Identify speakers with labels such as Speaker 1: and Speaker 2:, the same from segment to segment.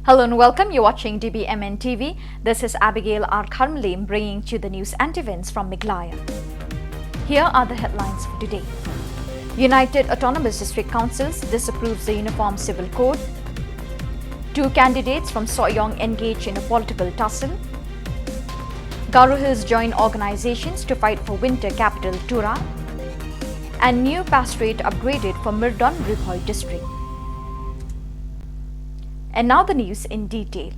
Speaker 1: Hello and welcome. You're watching dbmnTv. This is Abigail R. Karmalim bringing you the news and events from Meghalaya. Here are the headlines for today. United Autonomous District Councils disapproves the Uniform Civil Code. 2 candidates from Soyong engage in a political tussle. Garo Hills join organizations to fight for winter capital Tura. And new pastorate upgraded for Milton district. And now the news in detail.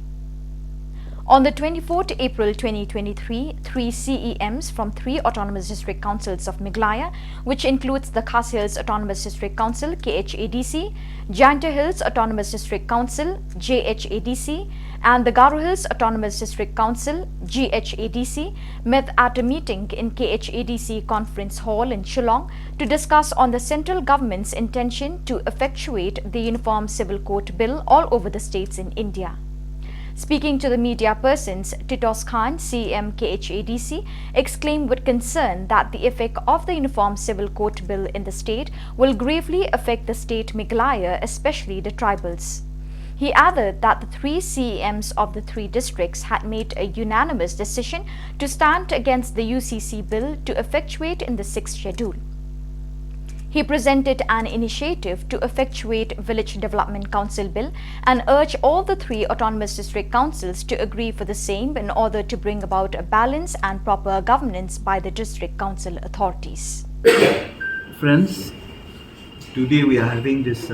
Speaker 1: On the 24th April 2023, 3 CEMs from 3 Autonomous District Councils of Meghalaya, which includes the Khasi Hills Autonomous District Council (KHADC), Janta Hills Autonomous District Council (JHADC), and the Garo Hills Autonomous District Council (GHADC), met at a meeting in KHADC Conference Hall in Shillong to discuss on the central government's intention to effectuate the Uniform Civil Code Bill all over the states in India. Speaking to the media persons, Titos Khan, CM KHADC, exclaimed with concern that the effect of the Uniform Civil Code Bill in the state will gravely affect the state Meghalaya, especially the tribals. He added that the 3 CEMs of the 3 districts had made a unanimous decision to stand against the UCC bill to effectuate in the 6th schedule. He presented an initiative to effectuate Village Development Council Bill and urged all the 3 autonomous district councils to agree for the same in order to bring about a balance and proper governance by the district council authorities.
Speaker 2: Friends, today we are having this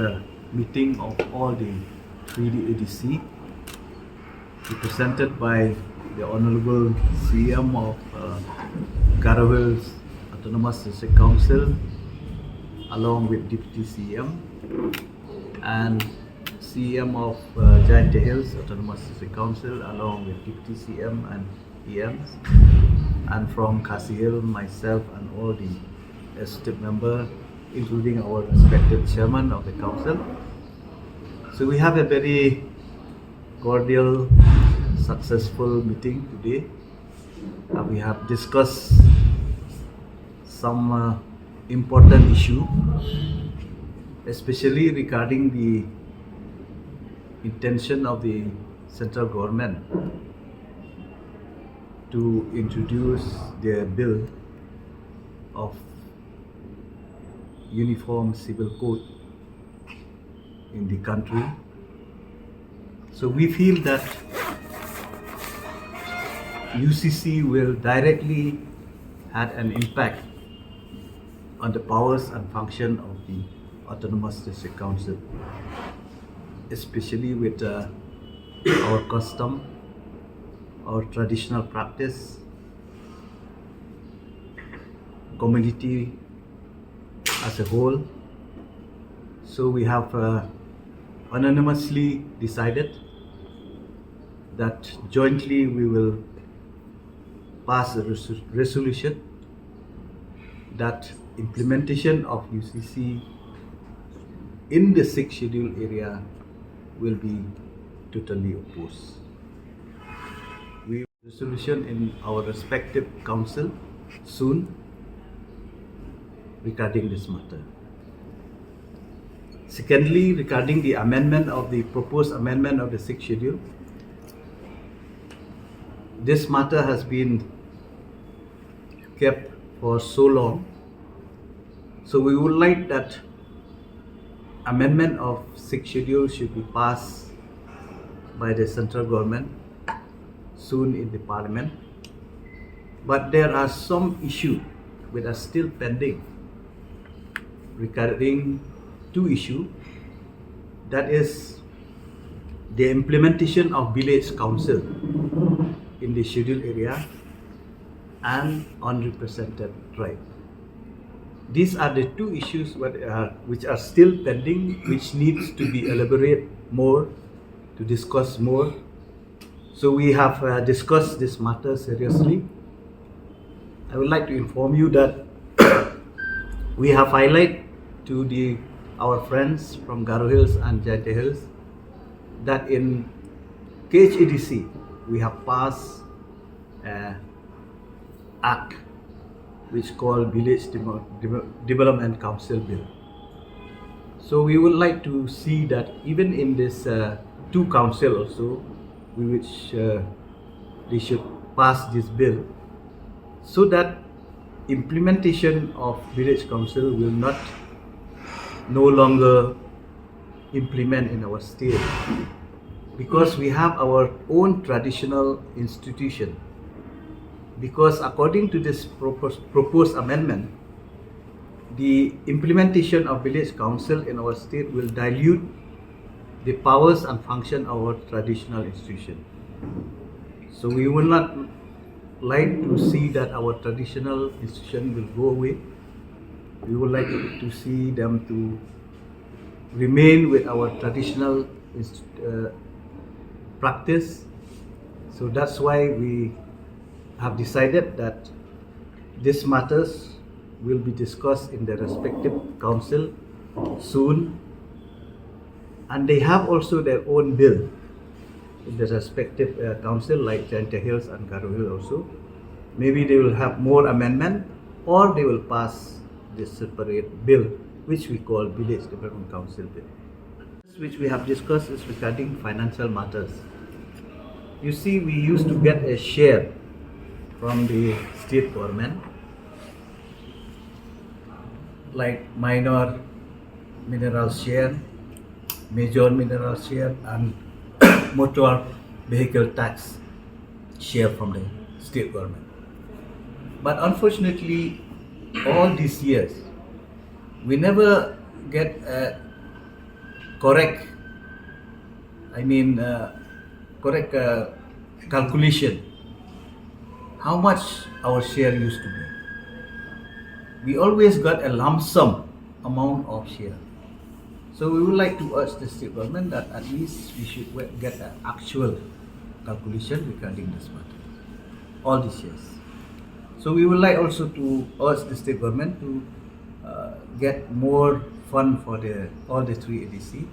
Speaker 2: meeting of all the 3D ADC represented by the Honorable CM of Garo Hills Autonomous District Council, along with Deputy CM and CM of Janta Hills Autonomous District Council, along with Deputy CM and EMs, and from Khasi Hill, myself and all the esteemed members, including our respected chairman of the council. So we have a very cordial, successful meeting today. We have discussed some important issue, especially regarding the intention of the central government to introduce their bill of Uniform Civil Code in the country. So we feel that UCC will directly have an impact on the powers and function of the Autonomous District Council, especially with our custom, our traditional practice, community as a whole. So we have unanimously decided that jointly we will pass a resolution that implementation of UCC in the 6th schedule area will be totally opposed. We will resolution in our respective council soon regarding this matter. Secondly, regarding the amendment of the proposed amendment of the 6th schedule, this matter has been kept for so long. So we would like that amendment of 6th schedule should be passed by the central government soon in the parliament. But there are some issues which are still pending regarding 2 issues. That is the implementation of village council in the scheduled area and unrepresented tribe. These are the 2 issues which are still pending, which needs to be elaborated more, to discuss more. So we have discussed this matter seriously. I would like to inform you that we have highlighted to our friends from Garo Hills and Janta Hills that in KHADC we have passed an act which called Village Development Council Bill. So we would like to see that even in this to council also, which they should pass this bill so that implementation of village council will not no longer implement in our state, because we have our own traditional institution. Because according to this proposed amendment, the implementation of village council in our state will dilute the powers and function of our traditional institution. So we will not like to see that our traditional institution will go away. We would like to see them to remain with our traditional practice. So that's why we have decided that these matters will be discussed in the respective council soon, and they have also their own bill in the respective council, like Janta Hills and Garo Hill also. Maybe they will have more amendment, or they will pass this separate bill, which we call Village Development Council bill. Which we have discussed is regarding financial matters. You see, we used to get a share from the state government, like minor mineral share, major mineral share, and motor vehicle tax share from the state government. But unfortunately, all these years, we never get a correct calculation how much our share used to be. We always got a lump sum amount of share. So we would like to urge the state government that at least we should get an actual calculation regarding this matter, all these years. So we would like also to urge the state government to get more fund for all the three ADC,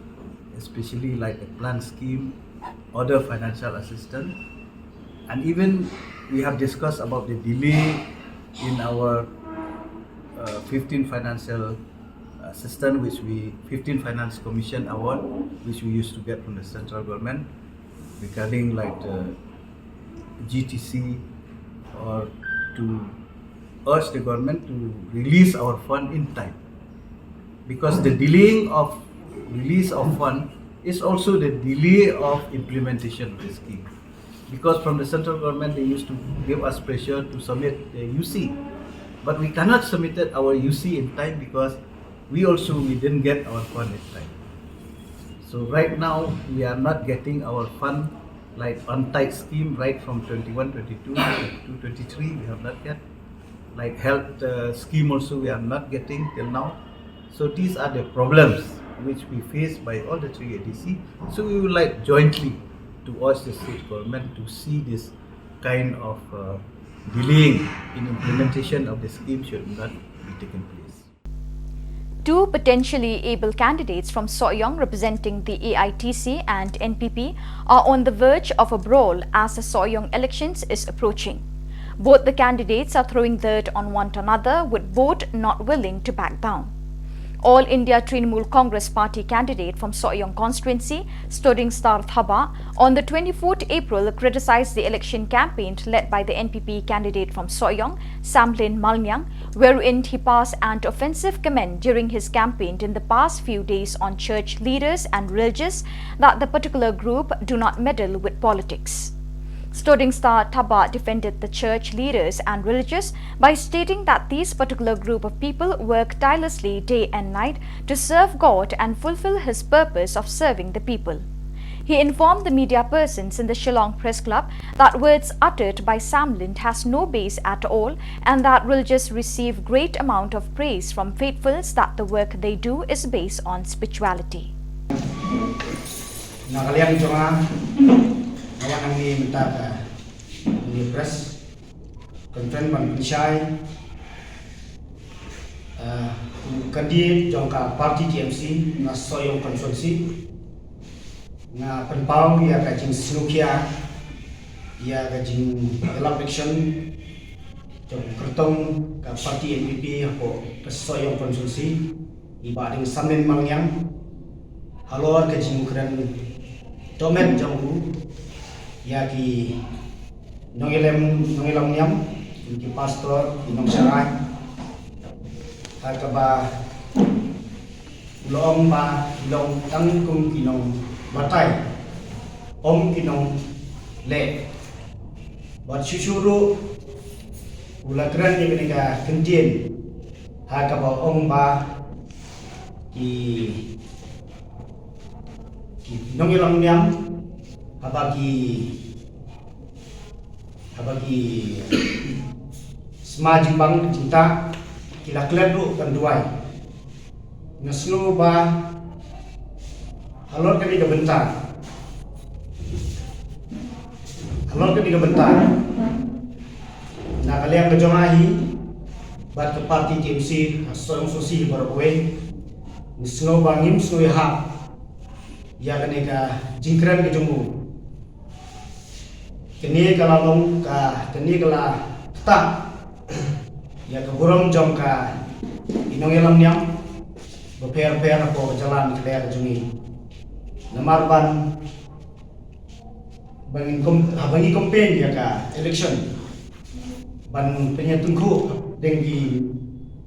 Speaker 2: especially like a plant scheme, other financial assistance, and even we have discussed about the delay in our 15 financial assistance, 15 Finance Commission award, which we used to get from the central government regarding like the GTC, or to urge the government to release our fund in time, because the delaying of release of fund is also the delay of implementation of the scheme. Because from the central government they used to give us pressure to submit the UC, but we cannot submit our UC in time because we didn't get our fund in time. So right now we are not getting our fund like on-tight scheme right from 21, 22 to 23 we have not yet. Like health scheme also we are not getting till now. So these are the problems which we face by all the three ADC. So we would like jointly to urge the state government to see this kind of delaying in implementation of the scheme should not be taken place.
Speaker 1: Two potentially able candidates from Soyong representing the AITC and NPP are on the verge of a brawl as the Soyong elections is approaching. Both the candidates are throwing dirt on one another, with both not willing to back down. All India Trinamool Congress Party candidate from Soyong constituency, Stoding Star Thaba, on the 24th April criticized the election campaign led by the NPP candidate from Soyong, Samlin Malnyang, wherein he passed an offensive comment during his campaign in the past few days on church leaders and religious that the particular group do not meddle with politics. Stoding Star Thaba defended the church leaders and religious by stating that these particular group of people work tirelessly day and night to serve God and fulfill his purpose of serving the people. He informed the media persons in the Shillong Press Club that words uttered by Samlin has no base at all, and that religious receive great amount of praise from faithfuls that the work they do is based on spirituality.
Speaker 3: Awak ni minta ni press conference ban Pishai kadi jongka parti TMC na Soyong konstituensi na penpau ya kajing sinukia ya kajing election jong kertong ka parti NPP ko ke Soyong konstituensi iba ding Samlin Malnyang halor kajing keren Tomen jangku ya ki nongilam niam ki pastor inong sarai hakaba long ba long tang kung kinong batai kinong le bat sushuru ulagran ni kenika kendien hakaba ba ki nongilam niam habagi semaji bang cinta kila kledu kan duai ngasnu ba halor kami kebentar na kalian kejongahi bat ke parti TMC asong sosi barakowe ngasnu bangim snu ha ya kaneka jingkran kejungu kini kalalong ka kini kala tak ya keburung jom ka inong elam niam beper apa jalan kelihatan jungi namarban bangi kompen ya ka election ban penyetungku dengki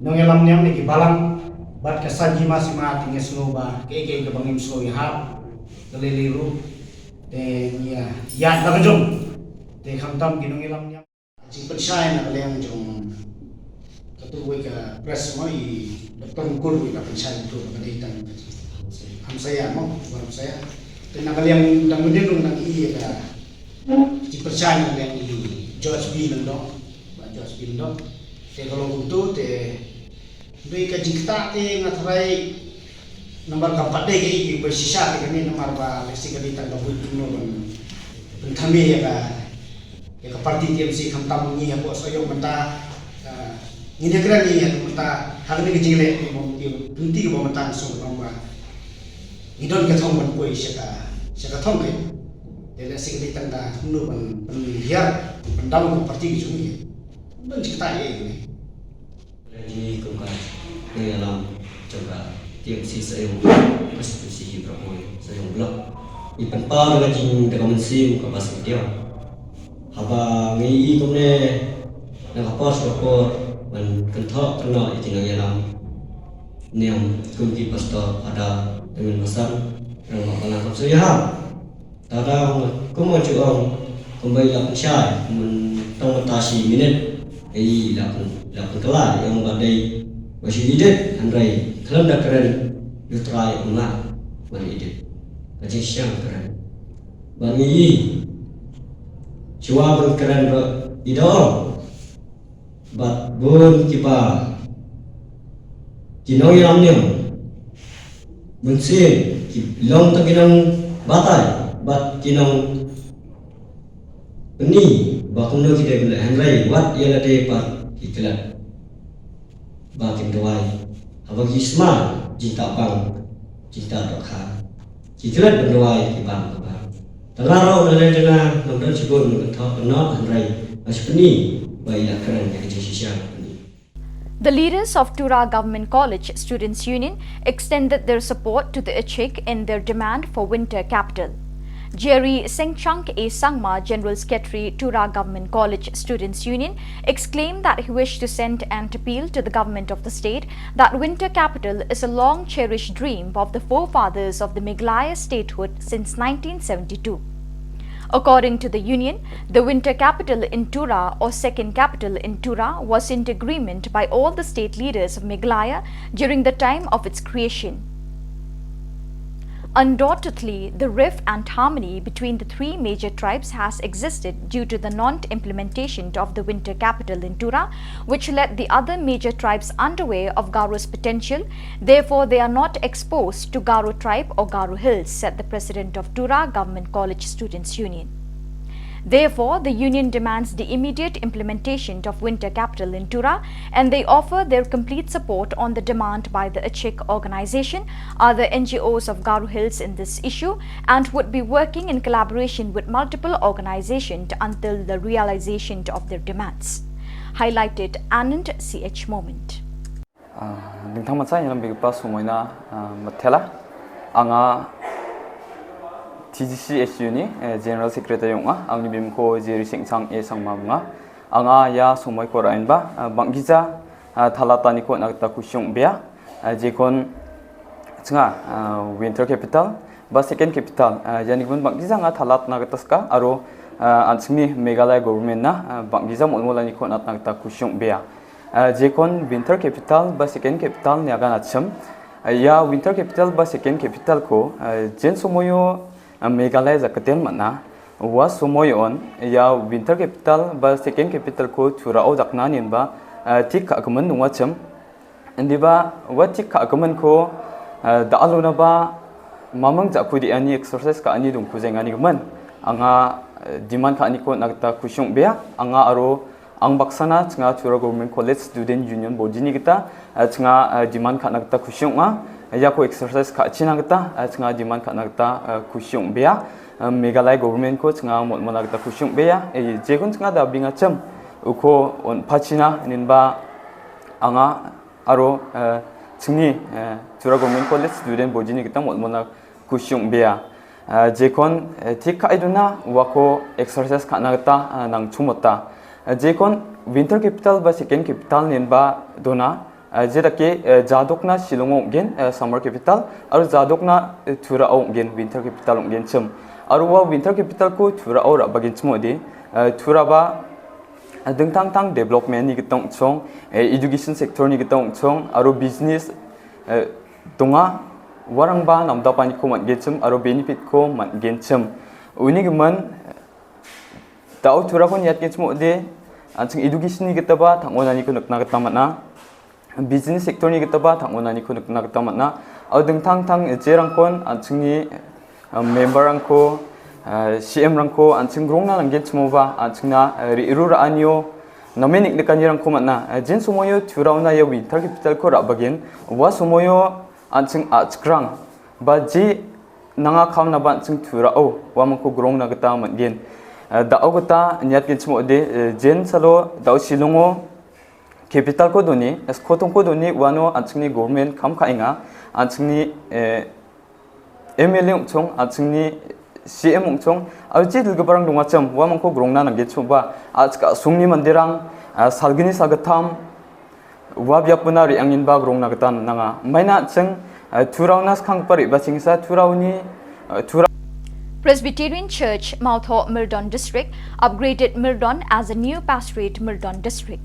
Speaker 3: inong elam niam niki balang bat kasaji masima tinges ba ke bangim so ya keliliru ya bagajong te khamtam ginong ilam nya jing pensai na kaleng jong ketua ke press mo I doktor kur ka pensai itu kadaitan ham saya te na kaleng dang mendung nang I ka jing pensai na kaleng I George B nando te kalau itu te dui ka jingta te ngatrai nomor kapat de ke bersisa ke ni nomor ba lesi kadaitan ka buit no penthami ya ka ya parti TMC khamtam ni ya bos soyong menta ni dia kira ni ya menta hal ni kecile ni mo bunti ko menta so nomba idon ka thong man koi saka thong ke dele sikli tanda nu ban hiar pendam ko parti ki jumi ban cerita ye
Speaker 4: ni ko ka ni alam coba TMC sayong konstitusi Brawl sayong blok ipan pa dengan jing dengan mensim ke pas dia haba ngi komne na kapos man kentok kena itinang yalam niam kumki pastor ada dengan besar yang makan kapso ya tada kumo juong kembali lapun syai men tong tasi minit lapun kelar yang badai masih ide andai kelam dak keren yutrai umat man ide kaji siang keren bangi Cua berkeran idol, bat bun kipa, jinong yang niam, bensin, long tak kinong batai, bat kinong ini, bakum no kita guna handrai, wat ia ada pat iklan, bakin doai, abang isma, cinta bang, cinta dokha, iklan berdoai kibang. Terlarau dan dengan nomor sebut mengenai not handrai aspeni baiklah keren yang jadi.
Speaker 1: The leaders of Tura Government College Students' Union extended their support to the AITC in their demand for winter capital. Jerry Sengchang A. Sangma, General Secretary, Tura Government College Students' Union, exclaimed that he wished to send an appeal to the government of the state that winter capital is a long-cherished dream of the forefathers of the Meghalaya statehood since 1972. According to the union, the winter capital in Tura or second capital in Tura was in agreement by all the state leaders of Meghalaya during the time of its creation. Undoubtedly, the rift and harmony between the three major tribes has existed due to the non-implementation of the winter capital in Tura, which led the other major tribes unaware of Garo's potential. Therefore, they are not exposed to Garo tribe or Garo Hills, said the president of Tura Government College Students' Union. Therefore, the union demands the immediate implementation of winter capital in Tura, and they offer their complete support on the demand by the AITC organization, other NGOs of Garo Hills in this issue, and would be working in collaboration with multiple organizations until the realization of their demands. Highlighted Anand CH Moment.
Speaker 5: TGC SU ni General Secretary nga ang nibim ko jeri singchang sangma nga anga ya somoi ko rain ba banggiza thalata ni ko nagta kusyong bia jekon chinga winter capital ba second capital yani gun banggiza nga thalat nagtas ka aro ansmi Meghalaya government na banggiza molmolani ko nagta kusyong bia jekon winter capital ba second capital ni aga nacham ya winter capital ba second capital ko jen somoyo Meghalaya zakaten mana wa somoyon ya winter capital ba second capital ko Tura o dakna nin ba tik agman nungwa cham indi ba wa tik agman ko da alona ba mamang jakudi ani exercise ka ani dung kuzeng ani gman anga demand ka ani ko nagta kusyong bea anga aro ang baksana chinga Tura government college student union body ni kita chinga demand ka nagta kusyong nga ya ko exercise ka china kita chinga demand ka nagta kusyong bea Meghalaya government ko chinga mo nagta kusyong bea jekon chinga da binga cham uko on pachina ninba anga aro chingni Tura government college student body ni kita mo nag kusyong bea jekon tik iduna wako exercise ka nagta nang chumota jekon winter capital ba second capital ninba dona jedake jadokna Shillong gen summer capital aro jadokna Tura gen winter capital gen chum aro wa winter capital ko Tura ra bagin chmo de Tura ba dengtang tang development ni gitong chong education sector ni gitong chong aro business donga warang ba namda pani ko man gen chum aro benefit ko man gen chum uni gman tao Tura ko niat gen chmo de anching education ni gitaba thangonani ko nakna gitama business sector ni kita ba thangonani ko nakna gitama na adeng thang thang jerang kon anchingni member angko CM rangko anching grongna langgen chmoba anchingna rirura anyo namenik nekani rangko manna jen somoyo Turauna ya winter capital ko rabagin wa somoyo anching achkrang ba ji nanga khamna ba anching Turao wa mangko grongna gita mangen dao gita nyat gen chmo de jen salo dao Shillongo capital ko doni skotong ko doni wano anchingni government kam khainga anchingni MLA ongchong anchingni CM ongchong arji dilgabarang dongacham wa mangko grongna nangge choba achka sungni mandirang salgini sagatham wa byapuna ri angin ba grongna gatan nanga maina cheng Turauna khangpari ba chingsa Turauni Tura
Speaker 1: Presbyterian Church, Mautho, Milton District upgraded Milton as a new pastorate Milton District.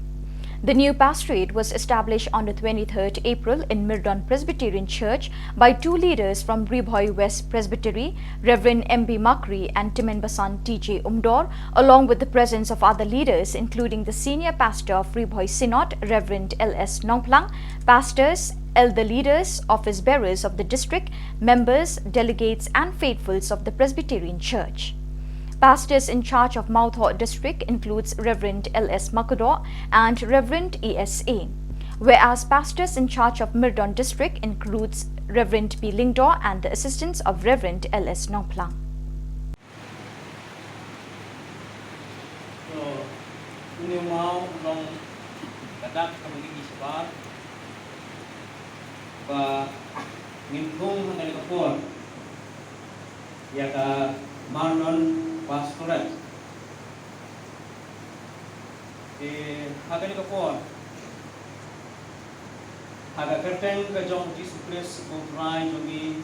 Speaker 1: The new pastorate was established on the 23rd April in Milton Presbyterian Church by two leaders from Ribhoi West Presbytery, Reverend M.B. Makri and Timenbasan T.J. Umdor, along with the presence of other leaders including the senior pastor of Ribhoi Synod, Reverend L.S. Nongplang, pastors, elder leaders, office bearers of the district, members, delegates and faithfuls of the Presbyterian Church. Pastors in charge of Mautho district includes Reverend L.S. Makudor and Reverend E.S.A., whereas pastors in charge of Milton district includes Reverend B. Lingdor and the assistance of Reverend L.S. Nongplang.
Speaker 6: Pastorate. Haga kapor. Haga kerteng ke jong disiples utrai jongi.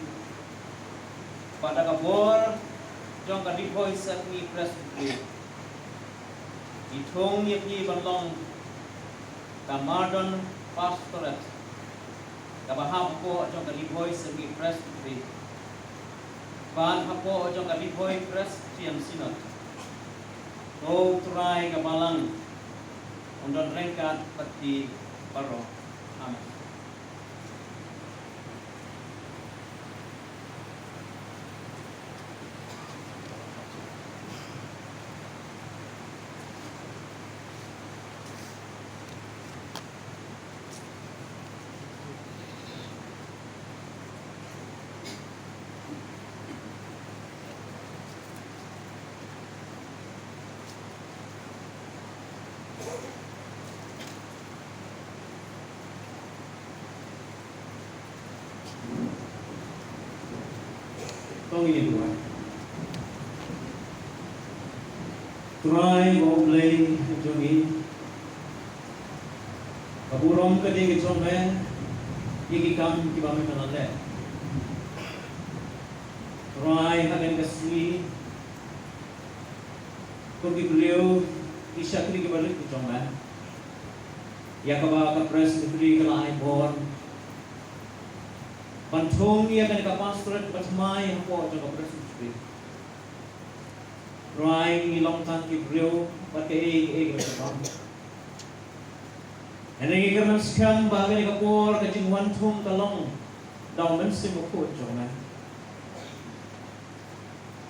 Speaker 6: Pada kapor jong ka dipoi sakni Presbyterian. Itong yakni balong Kamadon Pastorate. Kabaham ko jong ka dipoi sakni Presbyterian. Ban hapo jong ka dipoi Presbyterian Synod. Ko try ka balang undon rengkat pati paro. Amen. Tong ini dua. Try go play jogi. Kaburom ka di kitong me. Iki kam kibami manale. Try hagen kasli. Kung gibriyo isya kini kibalik kitong me. Yakaba ka Presbyterian Kalimpong. Pantong ia kan ka pastorat patmai hapo jo ka Presbyterian. Try ilong tan gibriyo patay ka. And then you can come back and you go to one tomb along down the same court, John.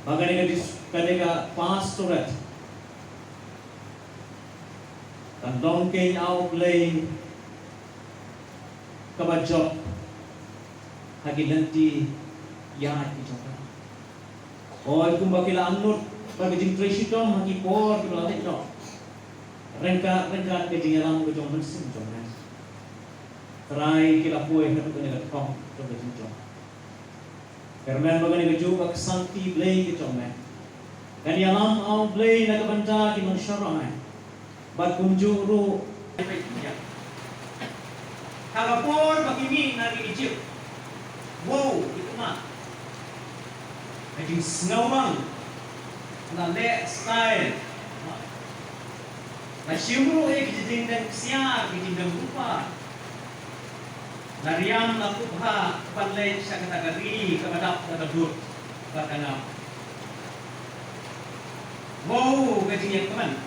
Speaker 6: Bagani is Kadega pastorate. And don't gain out play Kabajok Hagilanti Yard. Or Kumbakila Amnut, Bagajing Trishidom, Hakipor, Kibalito. Rengka ke jingalang ke jong mensim jong nas. Try kila puai hatu ke negat kong jong ke jong. Kermen bagani ke jong ke santi blay ke jong nas. Kan yalam au blay na ke banta ki mensyarah nas. Bat kumju ru. Kalapor bagi ni nari Egypt. Wow, itu mah. Jadi snowman. Na le style. Na shimru kijing dan siya kijing dan rupa. Nariam na kubha panlay sa katagari kabadap katadur katana. Wow, kijing yang kaman.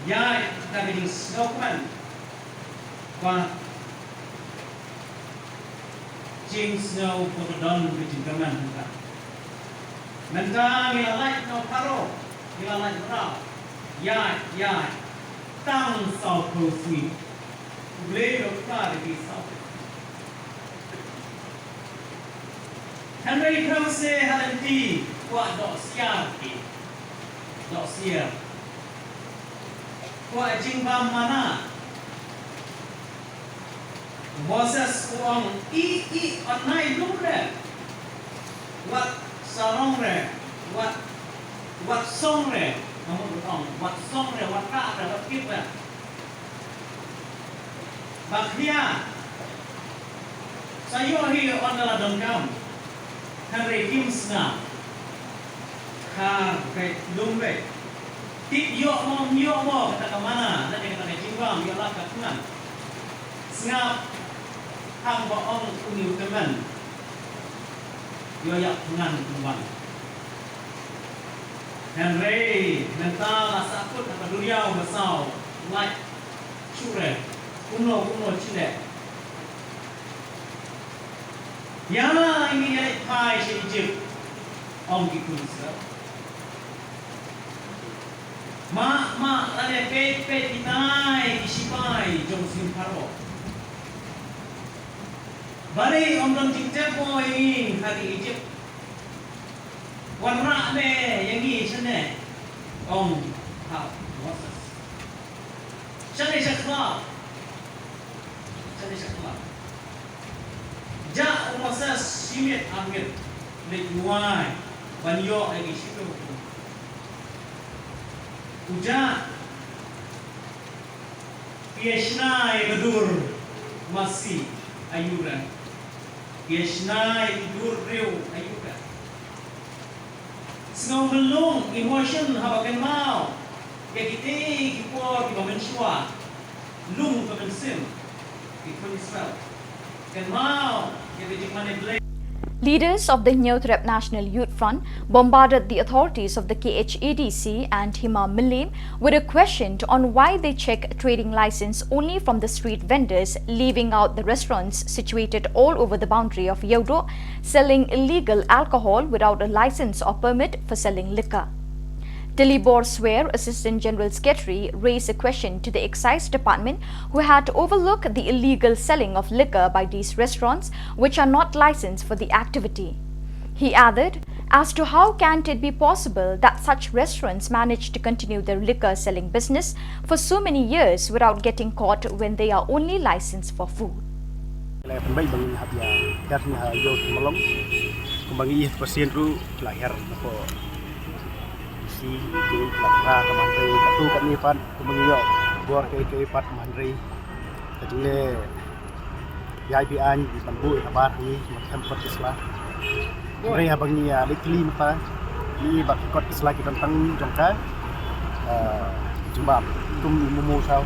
Speaker 6: Ya, kita kijing snow kaman. Kwa jing snow potodon kijing kaman. Nanda milalay no paro, milalay raw. Ya. Tang sao kosi. Blade of car di sao. Henry Krause halanti kuat dok siar ki. Dok siar. Kuat jingbam mana. Bosses uang i onai lumre. Wat sarong re. Wat song re. Namun betul, wat song re, wat kak re, wat kip re. Bakhia, sayo hi ondala dongkam, Henry Kimsna, kar ke lumbe, tip yo mo kata kemana, nanti kata jiwang, yo lah katungan, sengap, hang boong uniu teman, yo yak tungan tuan. Henry, mental asaput apa duriau besau, like cure, kuno cile. Yana ini yang kai si Egypt, om kikunsa. Ma, lada pe tinai disipai jom simparo. Bari om dong cingcap mo ini hari Egypt. Warna ne yang ni sana om hao wasas sana syakla ja wasas simit amir lejuai banyo lagi situ uja piesnai bedur masih ayuran piesnai bedur reu ayuran Snow melung emotion habakan mau. Ya kita kipor di bawah lung kemensim. Itu Israel. Kan mau ya di mana blame.
Speaker 1: Leaders of the Tura National Youth Front bombarded the authorities of the AITC and Hima Milem with a question on why they check trading license only from the street vendors, leaving out the restaurants situated all over the boundary of Yauro, selling illegal alcohol without a license or permit for selling liquor. Dalibor Swear, Assistant General Secretary, raised a question to the Excise Department, who had overlooked the illegal selling of liquor by these restaurants, which are not licensed for the activity. He added, as to how can it be possible that such restaurants manage to continue their liquor selling business for so many years without getting caught when they are only licensed for food.
Speaker 3: AITC ke Kelatra Kamandri katu kat ni pan tumengiyok buar ke pat Kamandri kajule YBN di Tambu kabar ni macam pot Islam Mari abang ni likli mata ni bak kot Islam kita tentang jangka jumbab tum mumu sao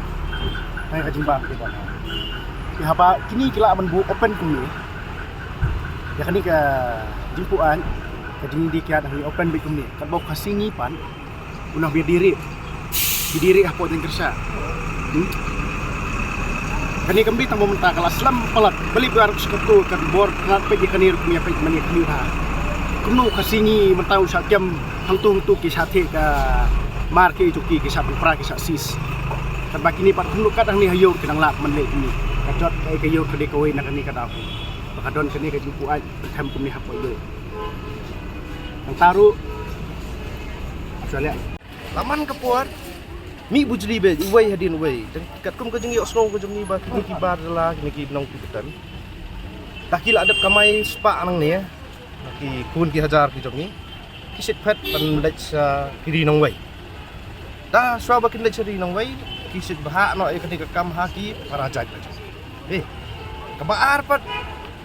Speaker 3: hai ka jumbab kita ni haba kini kila man bu open kum ni ya kini ka jimpuan kadini dikiat hari open big ni kat bau kasingi pan unah biar diri apa yang kerja kani kami tang meminta kalau Islam pelat beli biar seketu kat bor kat pergi kani punya pergi mani kini ha kuno kasingi mentau sakjam hang tu kisate ka marke cuki kisah pra kisah sis kat kini pat kuno kat ni hayo kenang lak menle ni kajot kai kayo kede kowe nak ni kat aku pakadon kani ka jimpuan tham kum ni hapo yo ang taru Australia laman kepuar mi bujli be uwai hadin uwai kat kum ka jengi osno ka jengi ba kini kibar la kini ki nong kutan tak kila adap kamai spa nang ni ki kun ki hajar ki jengi kisit phat pan lech kiri nong wai ta swa ba kin lech ri nong wai kisit bah no e kini ka kam ha ki parajat kabaar pat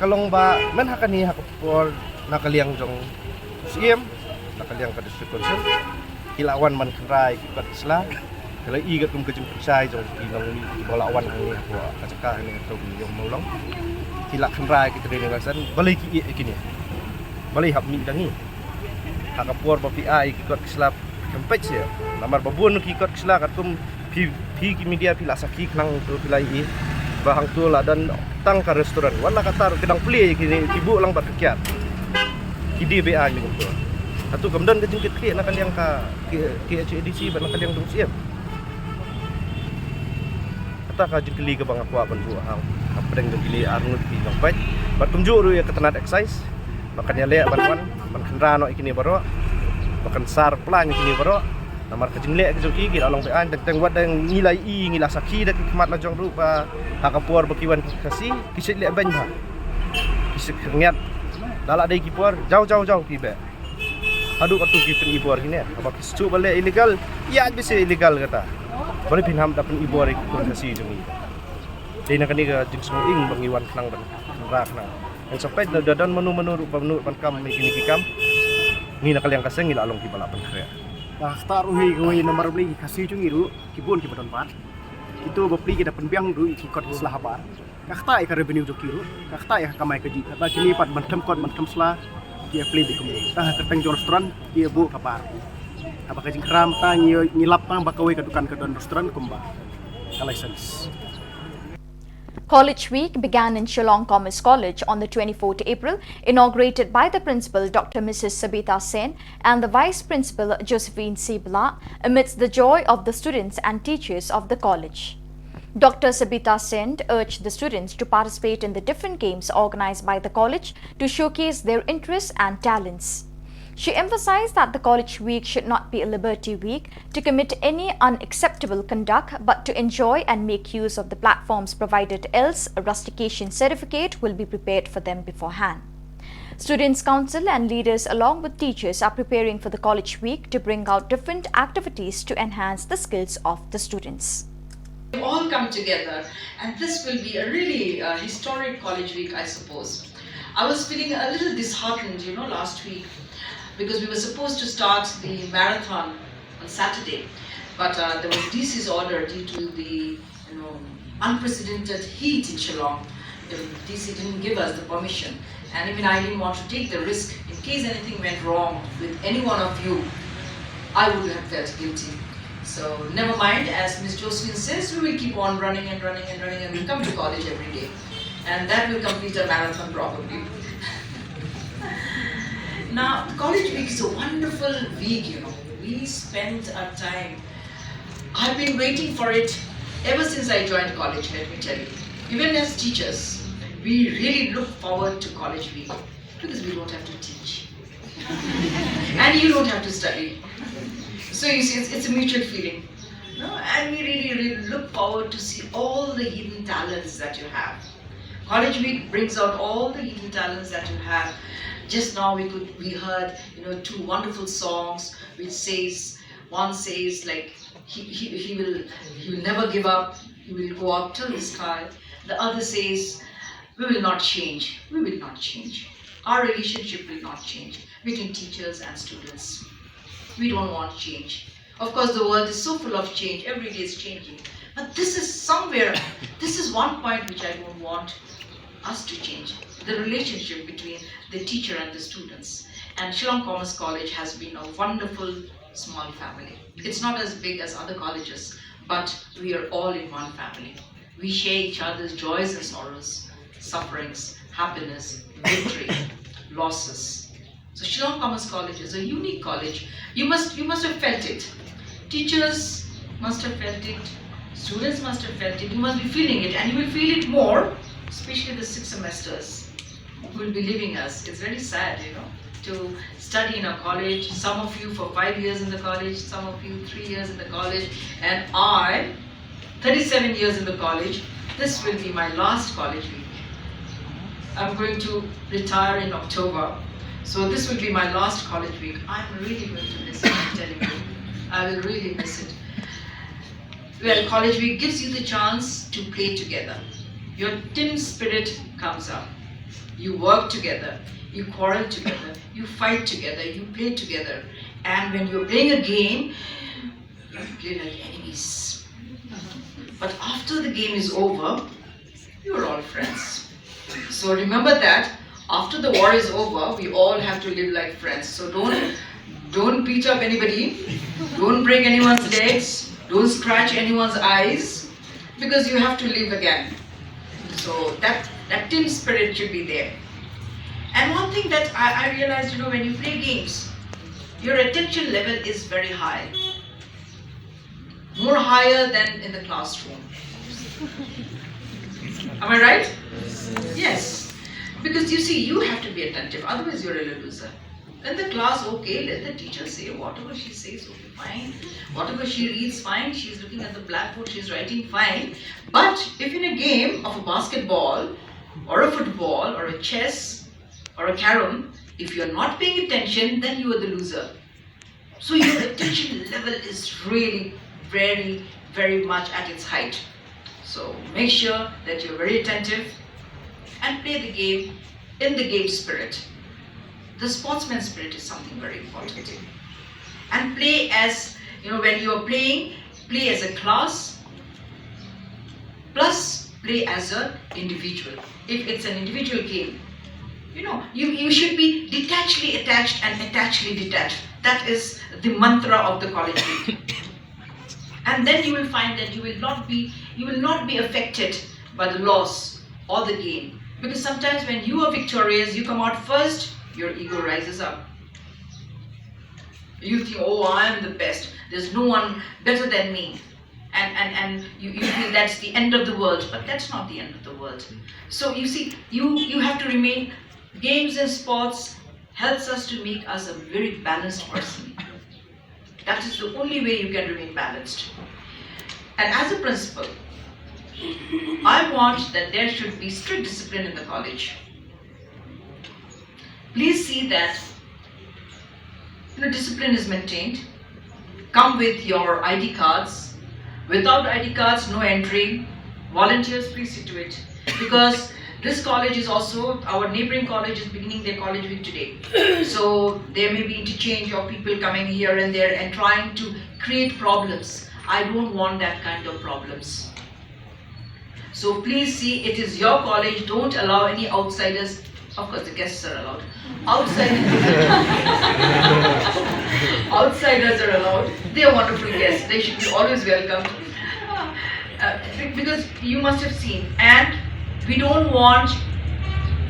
Speaker 3: kalong ba men hakani hakapor nakaliang jong Siem nakaliang ka district council kilawan man krai kat Islam kalau i kat kum kejung persai jong kinong ni bolawan ni aku kacaka ni atau yung maulong kila krai kita ni ngasan balai ki kini balai hab mi dangi hakapor ba pi ai kat Islam kempet sia lamar babun ki kat Islam kat kum pi ki media pi lasaki nang tu pilai i bahang tu lah dan tang ka restoran wala katar kedang play kini ibu lang bat kekiat Idi BA ni gitu. Atau kemudian kejengkit klik nak kalian ke AITC ban nak kalian dong siap. Kata ka jengkeli ke bang aku ban buah hang. Apa deng jengkeli arnut pi nang baik. Bat tunjuk ru ya ketenat exercise. Makannya lek ban kendra no ikini baro. Makan sar plan ikini baro. Namar kejenglek kejengki gil along BA teng wat deng nilai i ngila saki dak kemat la jong rupa. Hakapuar bakiwan kasih kisit lek ban ha. Kisit ngiat dalak dai kipuar jauh ki be adu atu ki pen ibuar kini apa kisu balik illegal ya bisa illegal kata bari pinham dapen ibuar ki konversi jemi dina kani ka jing smuing bangiwan knang ban rak nang yang sampai dadan menu-menu rupa menu pan kam kini ki kam ni nakal yang kaseng ila along ki balak pan kaya nah taruhi kowe nomor beli kasih jungi ru kibun ki badon pat itu beli kita penbiang ru ki kot selahabar kakta ka revenue jo kiru kakta ya kamai kaji kata kini pat bantam kot bantam sla dia play di kemu tah keteng jo restoran dia bu kabar apa kajing kram ta ngilap tang bakawe kadukan ke don restoran kumba license.
Speaker 1: College Week began in Shillong Commerce College on the 24th April, inaugurated by the Principal Dr. Mrs. Sabita Sen and the Vice Principal Josephine Sibla amidst the joy of the students and teachers of the college. Dr. Sabita Sen urged the students to participate in the different games organized by the college to showcase their interests and talents. She emphasized that the College Week should not be a liberty week to commit any unacceptable conduct but to enjoy and make use of the platforms provided, else a rustication certificate will be prepared for them beforehand. Students' Council and leaders along with teachers are preparing for the College Week to bring out different activities to enhance the skills of the students.
Speaker 7: We all come together, and this will be a really historic College Week, I suppose. I was feeling a little disheartened, last week, because we were supposed to start the marathon on Saturday, but there was DC's order due to the unprecedented heat in Shillong. DC didn't give us the permission, and even I didn't want to take the risk in case anything went wrong with any one of you. I would have felt guilty. So never mind, as Ms. Josephine says, we will keep on running and we'll come to college every day. And that will complete a marathon probably. Now, College Week is a wonderful week, We spent our time. I've been waiting for it ever since I joined college, let me tell you. Even as teachers, we really look forward to College Week because we don't have to teach. And you don't have to study. So you see, it's a mutual feeling. And we really look forward to see all the hidden talents that you have. College Week brings out all the hidden talents that you have. Just now we heard, two wonderful songs which says One says like he will never give up, he will go up till the sky. The other says, we will not change, we will not change. Our relationship will not change between teachers and students. We don't want change. Of course, the world is so full of change, every day is changing. But this is one point which I don't want us to change. The relationship between the teacher and the students. And Shillong Commerce College has been a wonderful small family. It's not as big as other colleges, but we are all in one family. We share each other's joys and sorrows, sufferings, happiness, victory, losses. So Shillong Commerce College is a unique college. You must have felt it. Teachers must have felt it. Students must have felt it. You must be feeling it, and you will feel it more, especially the 6 semesters who will be leaving us. It's very sad, to study in a college. Some of you for 5 years in the college, some of you 3 years in the college, and I, 37 years in the college. This will be my last college week. I'm going to retire in October, so this will be my last college week. I'm really going to miss it, I'm telling you. I will really miss it. Well, college week gives you the chance to play together. Your team spirit comes up. You work together, you quarrel together, you fight together, you play together. And when you're playing a game, you play like enemies. But after the game is over, you're all friends. So remember that after the war is over, we all have to live like friends. So don't beat up anybody, don't break anyone's legs, don't scratch anyone's eyes, because you have to live again. So that team spirit should be there. And one thing that I realized, when you play games, your attention level is very high. More higher than in the classroom. Am I right? Yes. Because you see, you have to be attentive, otherwise you're a loser. In the class, okay, let the teacher say whatever she says, okay, fine. Whatever she reads, fine. She's looking at the blackboard, she's writing, fine. But if in a game of a basketball, or a football, or a chess, or a carom, if you're not paying attention, then you are the loser. So your attention level is really very, very much at its height. So make sure that you're very attentive and play the game in the game spirit. The sportsman spirit is something very important. And play as, when you're playing, play as a class, plus play as an individual. If it's an individual game, you should be detachedly attached and attachedly detached. That is the mantra of the college week. And then you will find that you will not be affected by the loss or the gain. Because sometimes when you are victorious, you come out first, your ego rises up. You think, oh, I am the best. There's no one better than me. And you feel that's the end of the world. But that's not the end of the world. So you see, you have to remain. Games and sports helps us to make us a very balanced person. That is the only way you can remain balanced. And as a principal, I want that there should be strict discipline in the college. Please see that discipline is maintained. Come with your ID cards. Without ID cards, no entry. Volunteers, please see to it. Because this college is also, our neighboring college is beginning their college week today. So there may be interchange of people coming here and there and trying to create problems. I don't want that kind of problems. So please see, it is your college. Don't allow any outsiders. Of course, the guests are allowed. Outsiders are allowed. They are wonderful guests. They should be always welcomed. Because you must have seen, and we don't want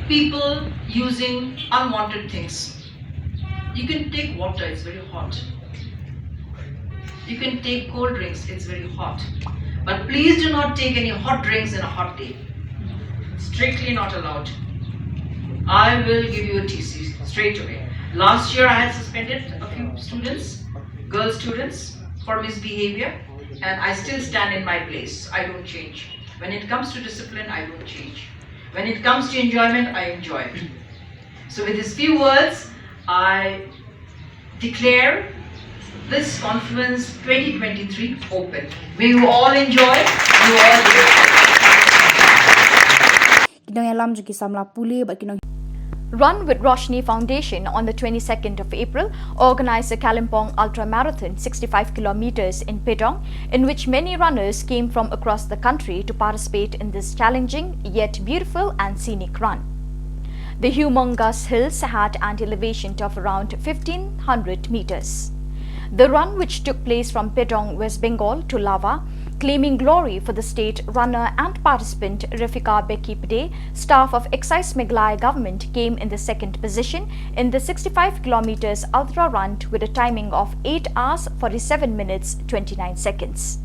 Speaker 7: people using unwanted things. You can take water, it's very hot. You can take cold drinks, it's very hot. But please do not take any hot drinks in a hot day. Strictly not allowed. I will give you a TC straight away. Last year I had suspended a few students, girl students, for misbehavior, and I still stand in my place. I don't change. When it comes to discipline, I don't change. When it comes to enjoyment, I enjoy. So with these few words, I declare this Confluence 2023 Open. May you all enjoy. You all do.
Speaker 1: Run with Roshni Foundation on the 22nd of April organized a Kalimpong Ultra Marathon 65 kilometers in Pedong, in which many runners came from across the country to participate in this challenging yet beautiful and scenic run. The humongous hills had an elevation of around 1500 meters. The run, which took place from Pedong, West Bengal to Lava, claiming glory for the state runner and participant Rafika Beki Pade, staff of Excise Meghalaya government came in the second position in the 65 kilometers ultra run with a timing of 8 hours 47 minutes 29 seconds.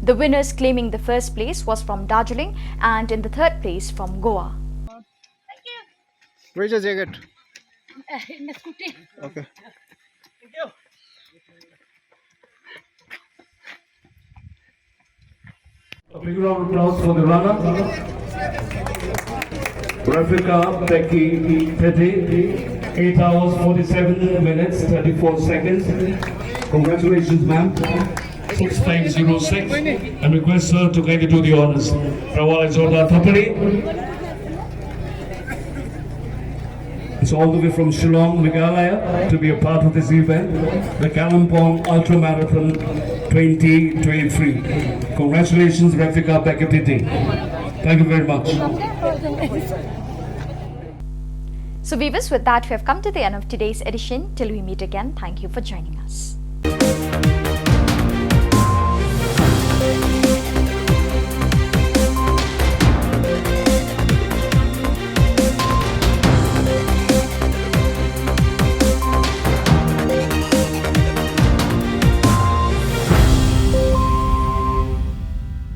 Speaker 1: The winners claiming the first place was from Darjeeling and in the third place from Goa.
Speaker 8: Where's your jacket?
Speaker 9: In the scooty.
Speaker 8: Okay.
Speaker 6: Thank you.
Speaker 10: A big round of applause for the runner. Rafika Beki Pede, 8 hours 47 minutes 34 seconds. Congratulations, ma'am. 6506 and request her to kindly do the honors. Brawl is all Tapari. It's all the way from Shillong, Meghalaya, to be a part of this event, the Kalimpong Ultra Marathon 2023. Congratulations, Rafika Beki. Thank you very much.
Speaker 1: So viewers, with that we have come to the end of today's edition. Till we meet again, thank you for joining us.